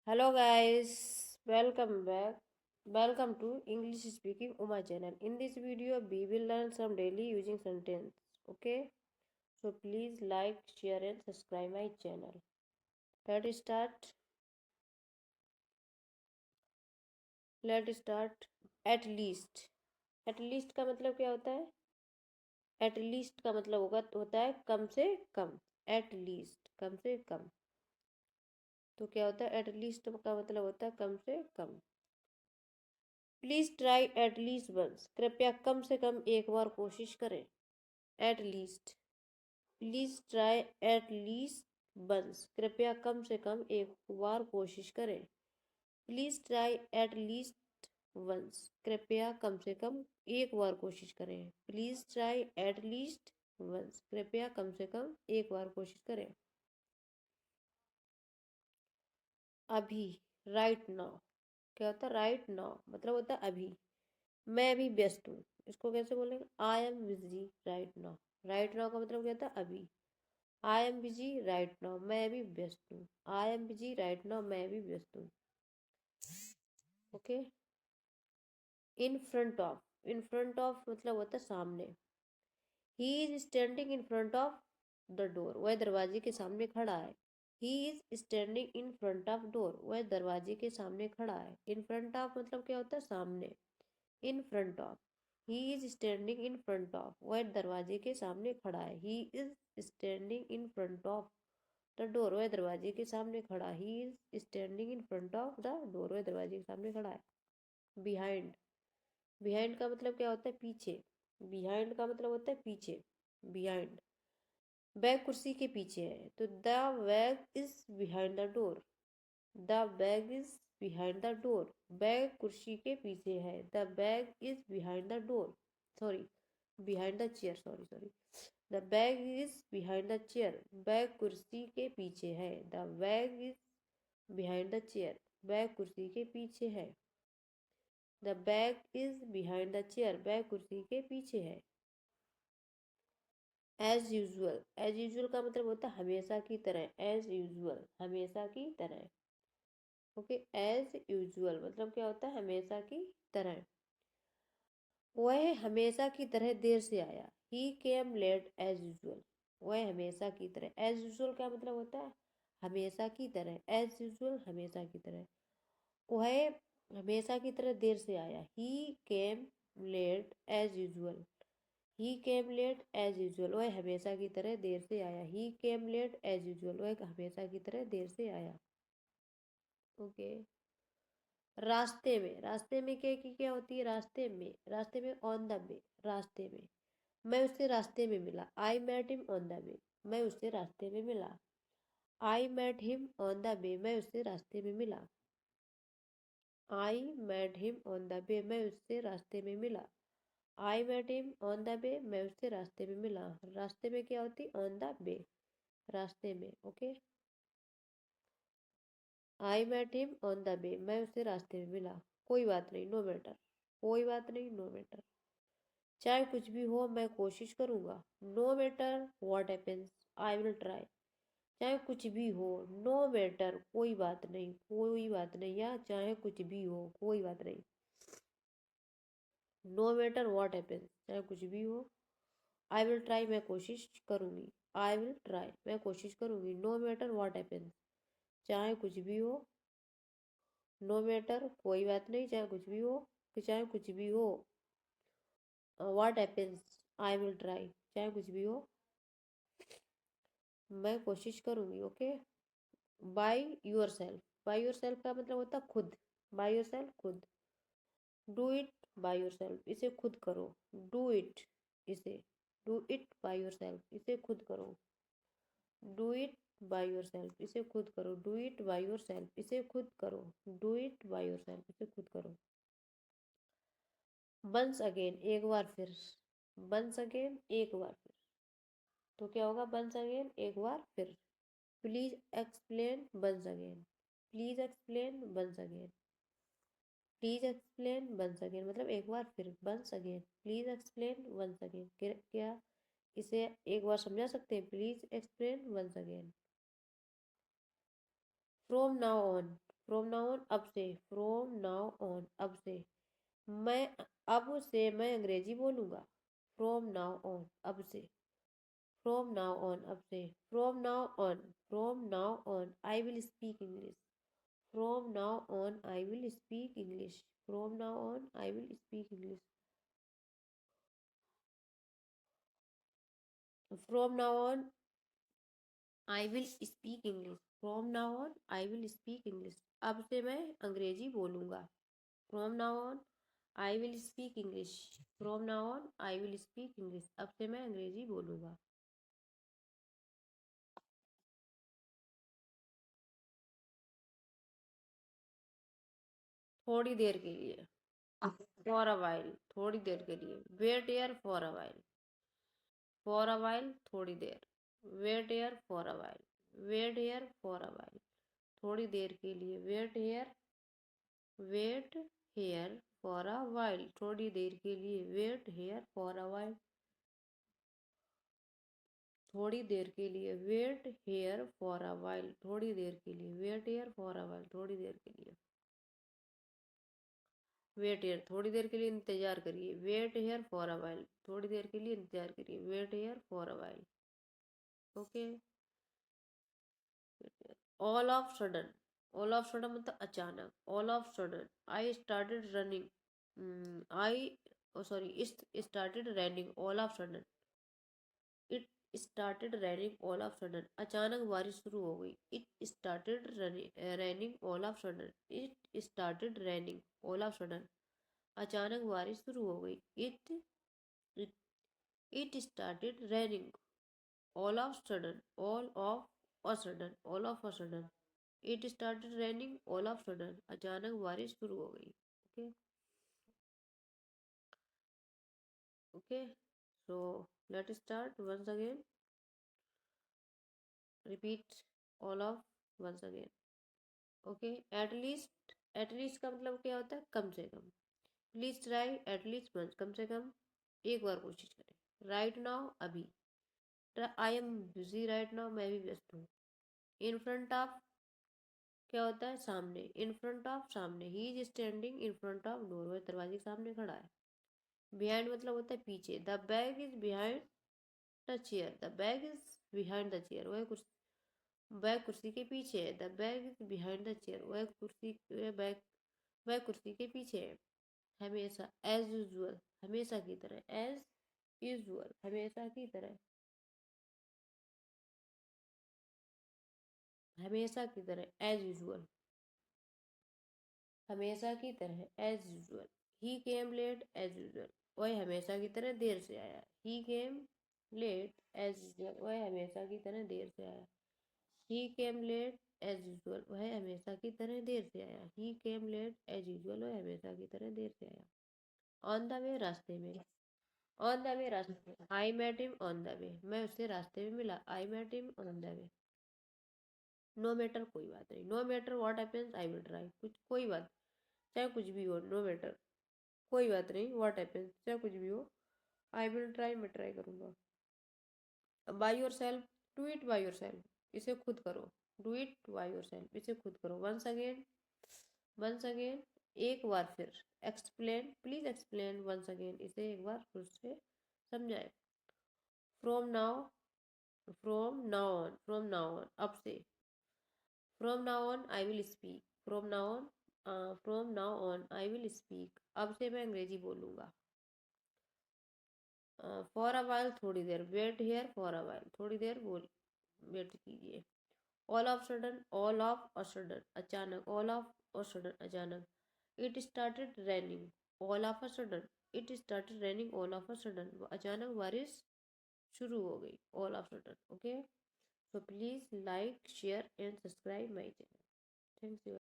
Hello guys, welcome back. Welcome to English Speaking Uma channel. In this video, we will learn some daily using sentence. Okay, so please like, share, and subscribe my channel. Let's start. Let's start. At least. At least का मतलब क्या होता है? At least का मतलब होता है कम से कम. At least कम से कम. तो क्या होता है? At least का मतलब होता है कम से कम. Please try at least once, कृपया कम से कम एक बार कोशिश करें. At least. Please try at least once, कृपया कम से कम एक बार कोशिश करें. Please try at least once, कृपया कम से कम एक बार कोशिश करें. Please try at least once, कृपया कम से कम एक बार कोशिश करें. अभी. Right now. क्या होता है? राइट नाउ मतलब होता है अभी. मैं अभी व्यस्त हूँ. इसको कैसे बोलेंगे? आई am busy right now. Right now का मतलब क्या होता है? अभी. I am busy right now, मैं अभी व्यस्त हूँ. आई एम बिजी राइट नाउ, मैं अभी व्यस्त हूँ. Okay. In front of. In front of मतलब होता है सामने. He is standing in front of the door, वह दरवाजे के सामने खड़ा है. He is standing in front of door, वह दरवाजे के सामने खड़ा है. इन फ्रंट ऑफ मतलब क्या होता है? सामने. In front of. He is standing in front of, वह दरवाजे के सामने खड़ा है. He is standing in front of the door, वह दरवाजे के सामने खड़ा. He is standing in front of the door, वह दरवाजे के सामने खड़ा है. बिहाइंड. बिहाइंड का मतलब क्या होता है? पीछे. बिहाइंड का मतलब होता है पीछे. बिहाइंड. बैग कुर्सी के पीछे है, तो the bag is behind the door. The bag is behind the door, bag कुर्सी के पीछे है. The bag is behind the door. Sorry, behind the chair. Sorry. The bag is behind the chair, bag कुर्सी के पीछे है. The bag is behind the chair, bag कुर्सी के पीछे है. The bag is behind the chair, bag कुर्सी के पीछे है. As usual. एज यूजल का मतलब होता है हमेशा की तरह. एज यूजल हमेशा की तरह. ओके. एज यूजुअल मतलब क्या होता है? हमेशा की तरह. वह हमेशा की तरह देर से आया. ही केम लेट एज यूजुअल, वह हमेशा की तरह. एज यूजुअल का मतलब होता है हमेशा की तरह. एज यूजुअल हमेशा की तरह. वह हमेशा की तरह देर से आया. ही केम लेट एज यूजुअल. ही केम लेट एज यूजुअल, वह हमेशा की तरह देर से आया. ही केम लेट एज यूजुअल, वह हमेशा की तरह देर से आया. ओके. रास्ते में. रास्ते में क्या होती है? रास्ते में ऑन द वे. रास्ते में. मैं उससे रास्ते में मिला. I met him on the way, मैं उससे रास्ते में मिला. I met him on the way, मैं उससे रास्ते में मिला. I met him on the way, मैं उससे रास्ते में मिला. I met him on the way, मैं उससे रास्ते में मिला. रास्ते में क्या होती? On the way. रास्ते में. Okay. I met him on the way, मैं उससे रास्ते में मिला. कोई बात नहीं, नो मैटर. कोई बात नहीं, नो मैटर. चाहे कुछ भी हो मैं कोशिश करूँगा. No matter what happens, I will try. चाहे कुछ भी हो. नो मैटर कोई बात नहीं, कोई बात नहीं, या चाहे कुछ भी हो कोई बात नहीं. नो मैटर व्हाट हैपेंस, चाहे कुछ भी हो. आई विल ट्राई, मैं कोशिश करूँगी. आई विल ट्राई, मैं कोशिश करूँगी. नो मैटर व्हाट हैपेंस, चाहे कुछ भी हो. नो मैटर कोई बात नहीं, चाहे कुछ भी हो. कि चाहे कुछ भी हो. What happens I will try, चाहे कुछ भी हो मैं कोशिश करूँगी. Okay. By yourself. By yourself का मतलब होता है खुद. बाय योर सेल्फ खुद. Do it by yourself, इसे खुद करो. Do it. इसे. Do it by yourself, इसे खुद करो. Do it by yourself, इसे खुद करो. Do it by yourself, इसे खुद करो. Do it by yourself, इसे खुद करो. वंस अगेन, एक बार फिर. वंस अगेन, एक बार फिर. तो क्या होगा? वंस अगेन, एक बार फिर. Please explain once again. Please explain once again. Please explain once again मतलब एक बार फिर. Once again. Please explain once again. क्या इसे एक बार समझा सकते हैं? Please explain once again. From now on. From now on अब से, फ्रॉम नाउ ऑन अब से, मैं अब से मैं अंग्रेजी बोलूंगा। फ्रॉम नाउ ऑन अब से, फ्रॉम नाउ ऑन अब से, from now on, from now on I will speak English. From now on I will speak English. From now on I will speak English. From now on I will speak English. From now on I will speak English. अब से मैं अंग्रेजी बोलूंगा। From now on I will speak English. From now on I will speak English. अब से मैं अंग्रेजी बोलूंगा। थोड़ी देर के लिए, फॉर अ वाइल, थोड़ी देर के लिए। Wait here for a while, for a while थोड़ी देर। Wait here for a while, wait here for a while थोड़ी देर के लिए। Wait here, wait here for a while थोड़ी देर के लिए। Wait here for a while थोड़ी देर के लिए। Wait here for a while थोड़ी देर के लिए। Wait here for a while थोड़ी देर के लिए। वेट हेयर थोड़ी देर के लिए इंतजार करिए। Wait here for a while थोड़ी देर के लिए इंतजार करिए। Wait here for a while. Okay. All of sudden, all of sudden मतलब अचानक। All of sudden I started running, I sorry started running all of sudden. It started raining all of sudden अचानक बारिश शुरू हो गई। It started raining all of sudden. It started raining all of sudden अचानक बारिश शुरू हो गई। It it started raining all of sudden, all of a sudden, all of a sudden. It started raining all of sudden अचानक बारिश शुरू हो गई। Okay okay, so let start once again. Repeat all of once again. Okay. At least का मतलब क्या होता है? कम से कम। प्लीज ट्राई एटलीस्ट वंस, कम से कम एक बार कोशिश करें। राइट नाउ अभी, I am busy right now मैं भी व्यस्त हूँ। इन फ्रंट ऑफ क्या होता है? सामने। इन फ्रंट ऑफ सामने, he is standing in front of door वह दरवाजे के सामने खड़ा है। बिहाइंड मतलब होता है पीछे। The bag is behind the chair, the bag is behind the chair वह कुर्सी, बैग कुर्सी के पीछे है। The bag is behind the chair वह कुर्सी, वह बैग वह कुर्सी के पीछे है। हमेशा, एज यूजुअल हमेशा की तरह। एज यूजुअल हमेशा की तरह। हमेशा की तरह एज यूजुअल, हमेशा की तरह एज यूजुअल। ही केम लेट एज यूजुअल वह हमेशा की तरह देर से आया। ही केम लेट एज यूजुअल वह हमेशा की तरह देर से आया। ही केम लेट एज यूजुअल वह हमेशा की तरह देर से आया। ही केम लेट एज यूजुअल वह हमेशा की तरह देर से आया। ऑन द वे रास्ते में, ऑन द वे रास्ते में। I met him on the way मैं उससे रास्ते में मिला। I met him on the way. No matter कोई बात नहीं। No matter what happens I will try कुछ कोई बात, चाहे कुछ भी हो। नो मैटर कोई बात नहीं। व्हाट हैपेंस चाहे कुछ भी हो। आई विल ट्राई मैं ट्राई करूँगा। By your self, do it by yourself इसे खुद करो। Do it by yourself इसे खुद करो। वंस अगेन, वंस अगेन एक बार फिर। Explain please explain once again इसे एक बार फिर से समझाए। From now, from now on, from now on अब से। From now on I will speak, from now on, from now on I will speak अब से मैं अंग्रेजी बोलूँगा। फॉर अ वाइल थोड़ी देर। Wait here for a while थोड़ी देर बोल वेट कीजिए। All of sudden, all of a sudden अचानक। ऑल ऑफ अ सडन अचानक। It started raining all of a sudden. It started raining all of a sudden अचानक बारिश शुरू हो गई। All of sudden. Okay, so please like, share and subscribe my channel. Thanks you.